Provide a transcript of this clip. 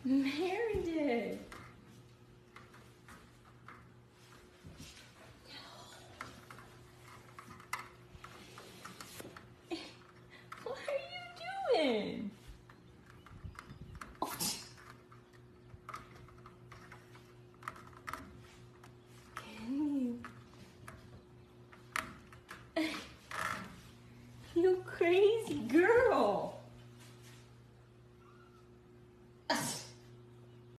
Meredith. What are you doing? Oh. Can you? You crazy girl.